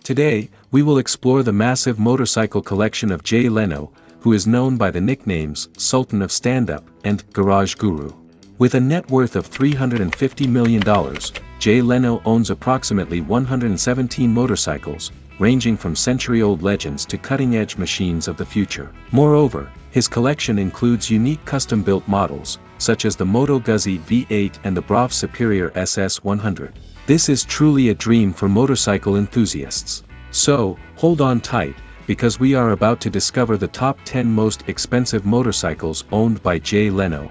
Today, we will explore the massive motorcycle collection of Jay Leno, who is known by the nicknames Sultan of Stand-Up and Garage Guru. With a net worth of $350 million, Jay Leno owns approximately 117 motorcycles, ranging from century-old legends to cutting-edge machines of the future. Moreover, his collection includes unique custom-built models, such as the Moto Guzzi V8 and the Brough Superior SS100. This is truly a dream for motorcycle enthusiasts. So, hold on tight, because we are about to discover the top 10 most expensive motorcycles owned by Jay Leno.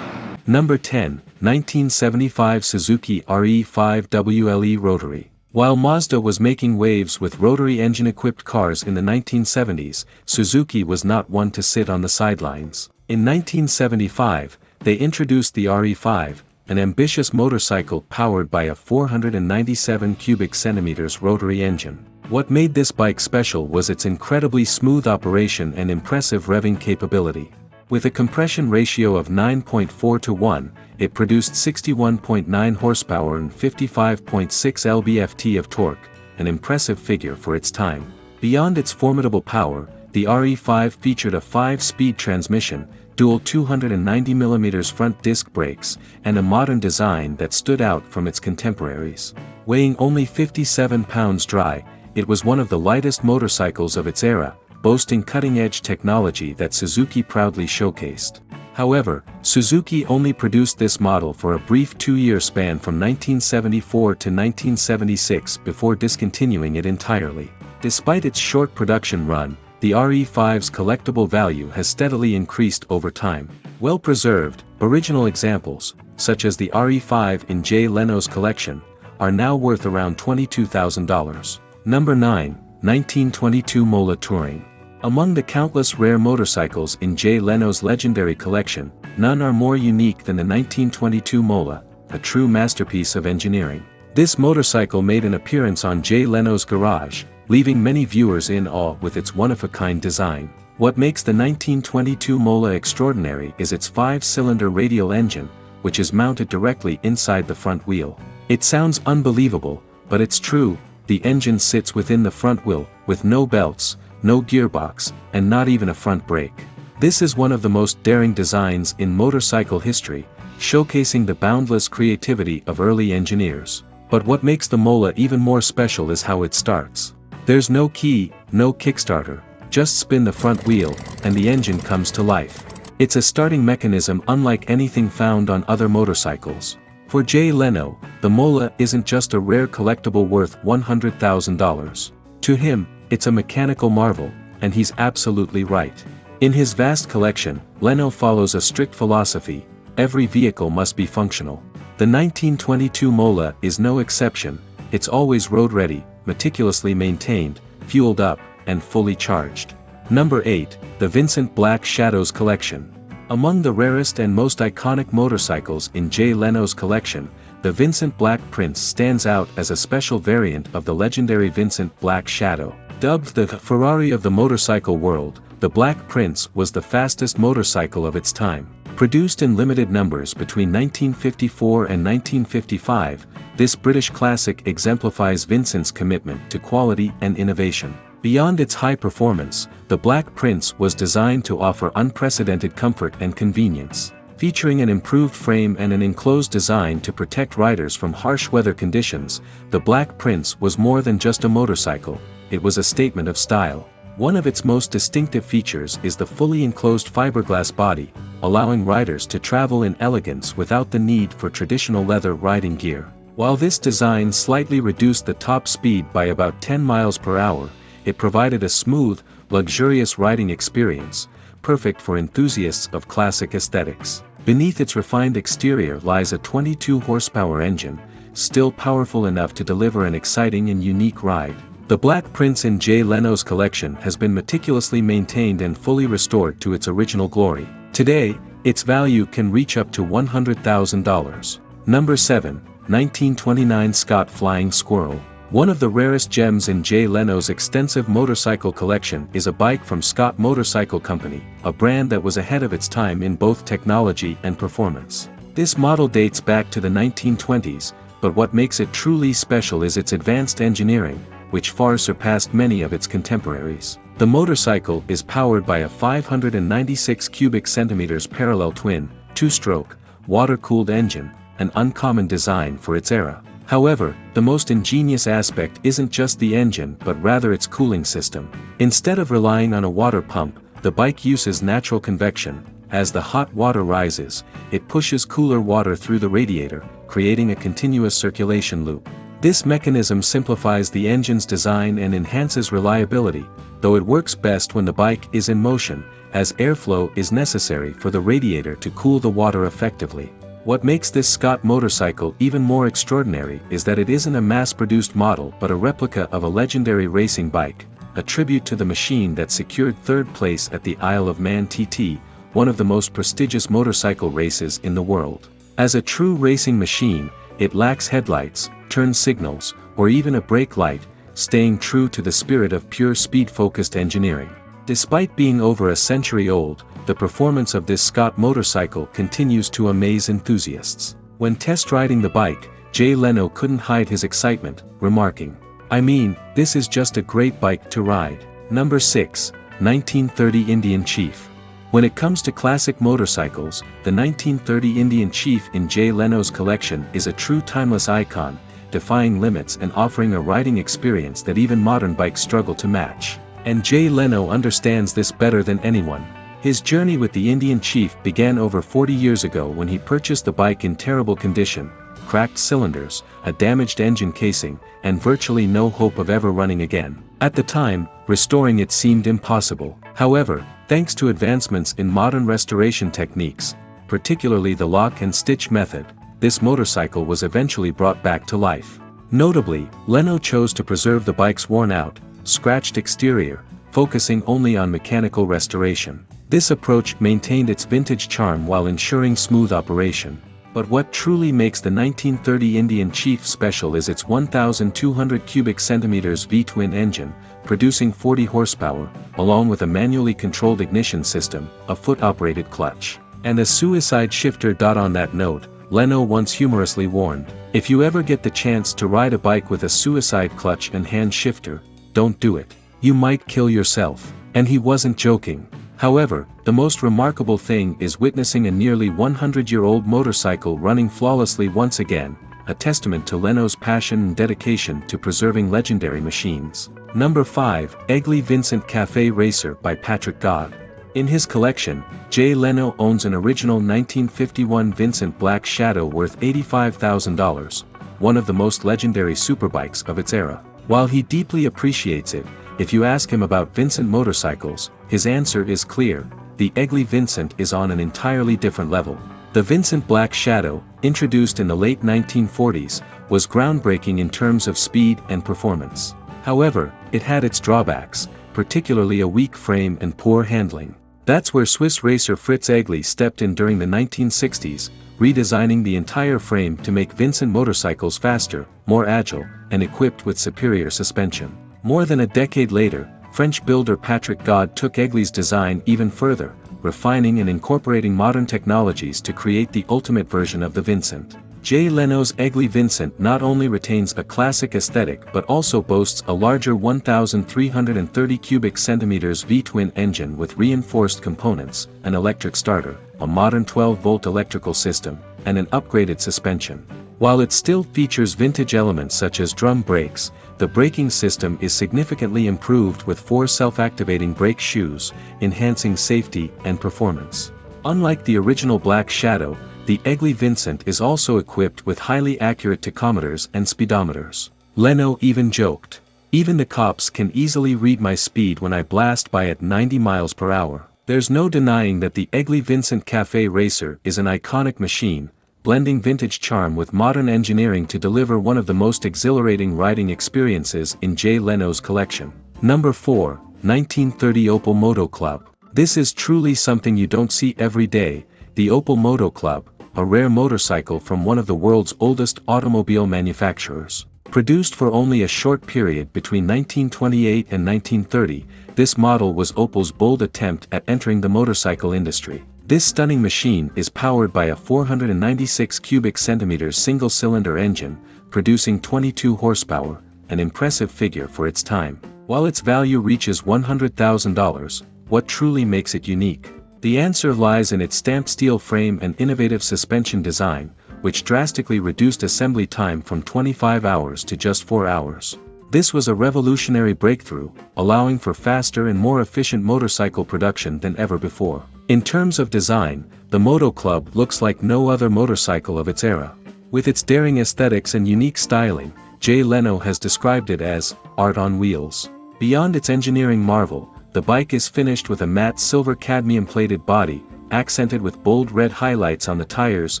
Number 10, 1975 Suzuki RE5 WLE Rotary. While Mazda was making waves with rotary engine-equipped cars in the 1970s, Suzuki was not one to sit on the sidelines. In 1975, they introduced the RE5, an ambitious motorcycle powered by a 497 cubic centimeters rotary engine. What made this bike special was its incredibly smooth operation and impressive revving capability. With a compression ratio of 9.4 to 1, it produced 61.9 horsepower and 55.6 lb-ft of torque, an impressive figure for its time. Beyond its formidable power, the RE5 featured a 5-speed transmission, dual 290mm front disc brakes, and a modern design that stood out from its contemporaries. Weighing only 57 pounds dry, it was one of the lightest motorcycles of its era, boasting cutting-edge technology that Suzuki proudly showcased. However, Suzuki only produced this model for a brief 2-year span from 1974 to 1976 before discontinuing it entirely. Despite its short production run, the RE5's collectible value has steadily increased over time. Well-preserved, original examples, such as the RE5 in Jay Leno's collection, are now worth around $22,000. Number 9, 1922 Mola Touring. Among the countless rare motorcycles in Jay Leno's legendary collection, none are more unique than the 1922 Mola, a true masterpiece of engineering. This motorcycle made an appearance on Jay Leno's garage, leaving many viewers in awe with its one-of-a-kind design. What makes the 1922 Mola extraordinary is its 5-cylinder radial engine, which is mounted directly inside the front wheel. It sounds unbelievable, but it's true. The engine sits within the front wheel, with no belts, no gearbox, and not even a front brake. This is one of the most daring designs in motorcycle history, showcasing the boundless creativity of early engineers. But what makes the Mola even more special is how it starts. There's no key, no kickstarter, just spin the front wheel, and the engine comes to life. It's a starting mechanism unlike anything found on other motorcycles. For Jay Leno, the Mola isn't just a rare collectible worth $100,000. To him, it's a mechanical marvel, and he's absolutely right. In his vast collection, Leno follows a strict philosophy: every vehicle must be functional. The 1922 Mola is no exception. It's always road-ready, meticulously maintained, fueled up, and fully charged. Number 8, the Vincent Black Shadows Collection. Among the rarest and most iconic motorcycles in Jay Leno's collection, the Vincent Black Prince stands out as a special variant of the legendary Vincent Black Shadow. Dubbed the Ferrari of the motorcycle world, the Black Prince was the fastest motorcycle of its time. Produced in limited numbers between 1954 and 1955, this British classic exemplifies Vincent's commitment to quality and innovation. Beyond its high performance, the Black Prince was designed to offer unprecedented comfort and convenience. Featuring an improved frame and an enclosed design to protect riders from harsh weather conditions, the Black Prince was more than just a motorcycle, it was a statement of style. One of its most distinctive features is the fully enclosed fiberglass body, allowing riders to travel in elegance without the need for traditional leather riding gear. While this design slightly reduced the top speed by about 10 miles per hour, it provided a smooth, luxurious riding experience, perfect for enthusiasts of classic aesthetics. Beneath its refined exterior lies a 22-horsepower engine, still powerful enough to deliver an exciting and unique ride. The Black Prince in Jay Leno's collection has been meticulously maintained and fully restored to its original glory. Today, its value can reach up to $100,000. Number 7, 1929 Scott Flying Squirrel. One of the rarest gems in Jay Leno's extensive motorcycle collection is a bike from Scott Motorcycle Company, a brand that was ahead of its time in both technology and performance. This model dates back to the 1920s, but what makes it truly special is its advanced engineering, which far surpassed many of its contemporaries. The motorcycle is powered by a 596 cubic centimeters parallel twin, two-stroke, water-cooled engine, an uncommon design for its era. However, the most ingenious aspect isn't just the engine but rather its cooling system. Instead of relying on a water pump, the bike uses natural convection. As the hot water rises, it pushes cooler water through the radiator, creating a continuous circulation loop. This mechanism simplifies the engine's design and enhances reliability, though it works best when the bike is in motion, as airflow is necessary for the radiator to cool the water effectively. What makes this Scott motorcycle even more extraordinary is that it isn't a mass-produced model but a replica of a legendary racing bike, a tribute to the machine that secured third place at the Isle of Man TT, one of the most prestigious motorcycle races in the world. As a true racing machine, it lacks headlights, turn signals, or even a brake light, staying true to the spirit of pure speed-focused engineering. Despite being over a century old, the performance of this Scott motorcycle continues to amaze enthusiasts. When test riding the bike, Jay Leno couldn't hide his excitement, remarking, "I mean, this is just a great bike to ride." Number 6. 1930 Indian Chief. When it comes to classic motorcycles, the 1930 Indian Chief in Jay Leno's collection is a true timeless icon, defying limits and offering a riding experience that even modern bikes struggle to match. And Jay Leno understands this better than anyone. His journey with the Indian Chief began over 40 years ago when he purchased the bike in terrible condition, cracked cylinders, a damaged engine casing, and virtually no hope of ever running again. At the time, restoring it seemed impossible. However, thanks to advancements in modern restoration techniques, particularly the lock and stitch method, this motorcycle was eventually brought back to life. Notably, Leno chose to preserve the bike's worn-out, scratched exterior, focusing only on mechanical restoration. This approach maintained its vintage charm while ensuring smooth operation. But what truly makes the 1930 Indian Chief special is its 1,200 cubic centimeters V-twin engine, producing 40 horsepower, along with a manually controlled ignition system, a foot-operated clutch, and a suicide shifter. On that note, Leno once humorously warned, "If you ever get the chance to ride a bike with a suicide clutch and hand shifter, don't do it. You might kill yourself." And he wasn't joking. However, the most remarkable thing is witnessing a nearly 100-year-old motorcycle running flawlessly once again, a testament to Leno's passion and dedication to preserving legendary machines. Number 5. Egly Vincent Cafe Racer by Patrick God. In his collection, Jay Leno owns an original 1951 Vincent Black Shadow worth $85,000, one of the most legendary superbikes of its era. While he deeply appreciates it, if you ask him about Vincent motorcycles, his answer is clear: the Egly Vincent is on an entirely different level. The Vincent Black Shadow, introduced in the late 1940s, was groundbreaking in terms of speed and performance. However, it had its drawbacks, particularly a weak frame and poor handling. That's where Swiss racer Fritz Egly stepped in during the 1960s, redesigning the entire frame to make Vincent motorcycles faster, more agile, and equipped with superior suspension. More than a decade later, French builder Patrick God took Egly's design even further, refining and incorporating modern technologies to create the ultimate version of the Vincent. Jay Leno's Egly Vincent not only retains a classic aesthetic but also boasts a larger 1,330 cubic centimeters V-twin engine with reinforced components, an electric starter, a modern 12-volt electrical system, and an upgraded suspension. While it still features vintage elements such as drum brakes, the braking system is significantly improved with 4 self-activating brake shoes, enhancing safety and performance. Unlike the original Black Shadow, the Egly Vincent is also equipped with highly accurate tachometers and speedometers. Leno even joked, "Even the cops can easily read my speed when I blast by at 90 miles per hour." There's no denying that the Egly Vincent Cafe Racer is an iconic machine, blending vintage charm with modern engineering to deliver one of the most exhilarating riding experiences in Jay Leno's collection. Number 4. 1930 Opel Moto Club. This is truly something you don't see every day, the Opel Moto Club, a rare motorcycle from one of the world's oldest automobile manufacturers. Produced for only a short period between 1928 and 1930, this model was Opel's bold attempt at entering the motorcycle industry. This stunning machine is powered by a 496 cubic centimeters single-cylinder engine, producing 22 horsepower, an impressive figure for its time. While its value reaches $100,000, what truly makes it unique? The answer lies in its stamped steel frame and innovative suspension design, which drastically reduced assembly time from 25 hours to just 4 hours. This was a revolutionary breakthrough, allowing for faster and more efficient motorcycle production than ever before. In terms of design, the Moto Club looks like no other motorcycle of its era. With its daring aesthetics and unique styling, Jay Leno has described it as art on wheels. Beyond its engineering marvel, the bike is finished with a matte silver cadmium-plated body, accented with bold red highlights on the tires,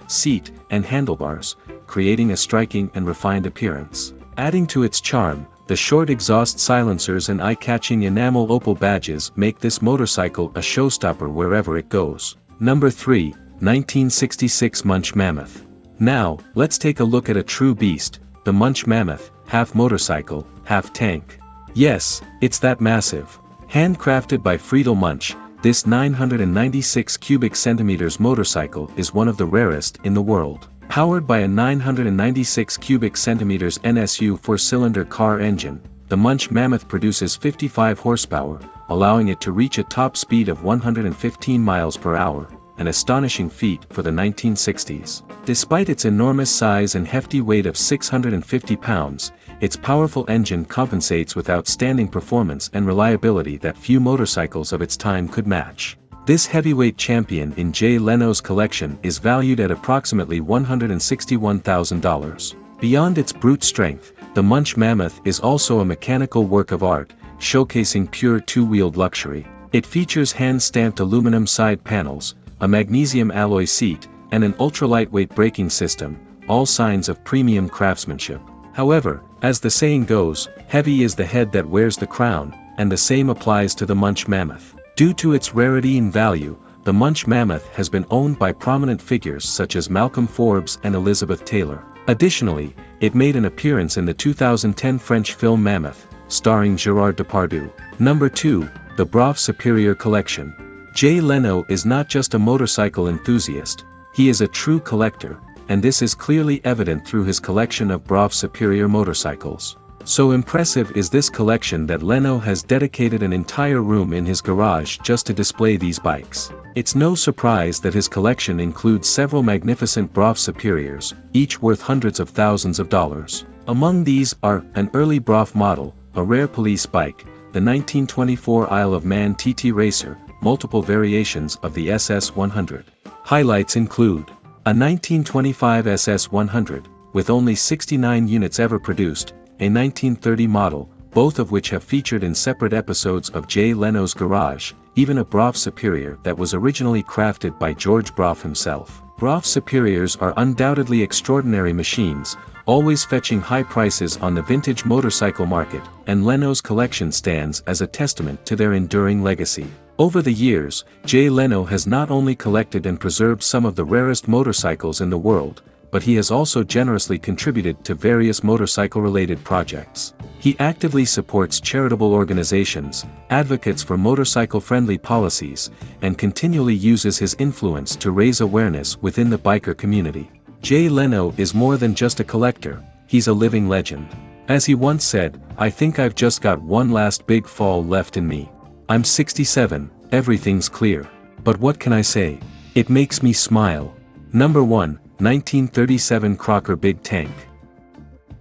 seat, and handlebars, creating a striking and refined appearance. Adding to its charm, the short exhaust silencers and eye-catching enamel Opel badges make this motorcycle a showstopper wherever it goes. Number 3, 1966 Munch Mammoth. Now, let's take a look at a true beast, the Munch Mammoth, half motorcycle, half tank. Yes, it's that massive. Handcrafted by Friedel Munch, this 996 cubic centimeters motorcycle is one of the rarest in the world. Powered by a 996 cubic centimeters NSU 4-cylinder car engine, the Munch Mammoth produces 55 horsepower, allowing it to reach a top speed of 115 miles per hour, an astonishing feat for the 1960s. Despite its enormous size and hefty weight of 650 pounds, its powerful engine compensates with outstanding performance and reliability that few motorcycles of its time could match. This heavyweight champion in Jay Leno's collection is valued at approximately $161,000. Beyond its brute strength, the Munch Mammoth is also a mechanical work of art, showcasing pure two-wheeled luxury. It features hand-stamped aluminum side panels, a magnesium alloy seat, and an ultra-lightweight braking system, all signs of premium craftsmanship. However, as the saying goes, heavy is the head that wears the crown, and the same applies to the Munch Mammoth. Due to its rarity and value, the Munch Mammoth has been owned by prominent figures such as Malcolm Forbes and Elizabeth Taylor. Additionally, it made an appearance in the 2010 French film Mammoth, starring Gerard Depardieu. Number 2, the Brough Superior Collection. Jay Leno is not just a motorcycle enthusiast, he is a true collector, and this is clearly evident through his collection of Brough Superior motorcycles. So impressive is this collection that Leno has dedicated an entire room in his garage just to display these bikes. It's no surprise that his collection includes several magnificent Brough Superiors, each worth hundreds of thousands of dollars. Among these are an early Brough model, a rare police bike, the 1924 Isle of Man TT Racer, multiple variations of the SS100. Highlights include a 1925 SS100, with only 69 units ever produced, a 1930 model, both of which have featured in separate episodes of Jay Leno's Garage, even a Brough Superior that was originally crafted by George Brough himself. Brough Superiors are undoubtedly extraordinary machines, always fetching high prices on the vintage motorcycle market, and Leno's collection stands as a testament to their enduring legacy. Over the years, Jay Leno has not only collected and preserved some of the rarest motorcycles in the world, but he has also generously contributed to various motorcycle-related projects. He actively supports charitable organizations, advocates for motorcycle-friendly policies, and continually uses his influence to raise awareness within the biker community. Jay Leno is more than just a collector, he's a living legend. As he once said, "I think I've just got one last big fall left in me. I'm 67, everything's clear. But what can I say? It makes me smile." Number 1, 1937 Crocker Big Tank.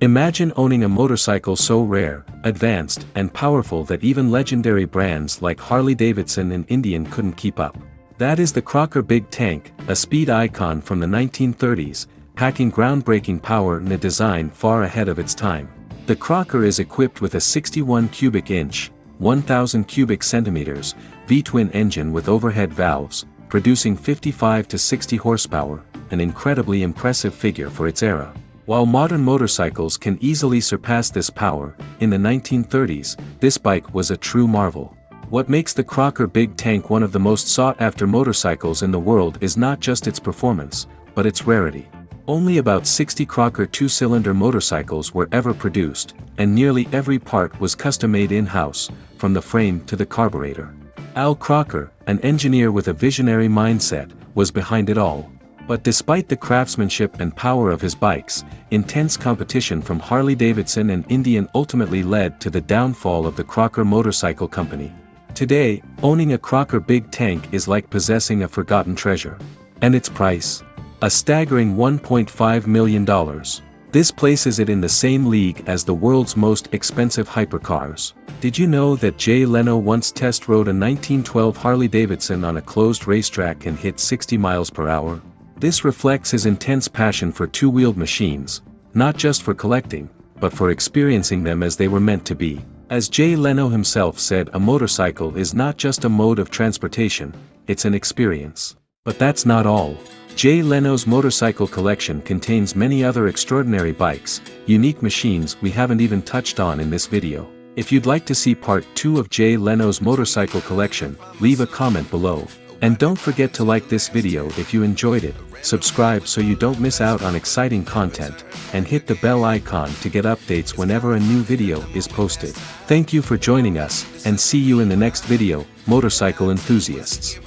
Imagine owning a motorcycle so rare, advanced, and powerful that even legendary brands like Harley-Davidson and Indian couldn't keep up. That is the Crocker Big Tank, a speed icon from the 1930s, packing groundbreaking power and a design far ahead of its time. The Crocker is equipped with a 61 cubic inch, 1,000 cubic centimeters, V-twin engine with overhead valves, producing 55 to 60 horsepower, an incredibly impressive figure for its era. While modern motorcycles can easily surpass this power, in the 1930s, this bike was a true marvel. What makes the Crocker Big Tank one of the most sought-after motorcycles in the world is not just its performance, but its rarity. Only about 60 Crocker two-cylinder motorcycles were ever produced, and nearly every part was custom-made in-house, from the frame to the carburetor. Al Crocker, an engineer with a visionary mindset, was behind it all. But despite the craftsmanship and power of his bikes, intense competition from Harley-Davidson and Indian ultimately led to the downfall of the Crocker Motorcycle Company. Today, owning a Crocker Big Tank is like possessing a forgotten treasure. And its price? A staggering $1.5 million. This places it in the same league as the world's most expensive hypercars. Did you know that Jay Leno once test rode a 1912 Harley-Davidson on a closed racetrack and hit 60 miles per hour? This reflects his intense passion for two-wheeled machines, not just for collecting, but for experiencing them as they were meant to be. As Jay Leno himself said, a motorcycle is not just a mode of transportation, it's an experience. But that's not all. Jay Leno's motorcycle collection contains many other extraordinary bikes, unique machines we haven't even touched on in this video. If you'd like to see part 2 of Jay Leno's motorcycle collection, leave a comment below. And don't forget to like this video if you enjoyed it, subscribe so you don't miss out on exciting content, and hit the bell icon to get updates whenever a new video is posted. Thank you for joining us, and see you in the next video, motorcycle enthusiasts.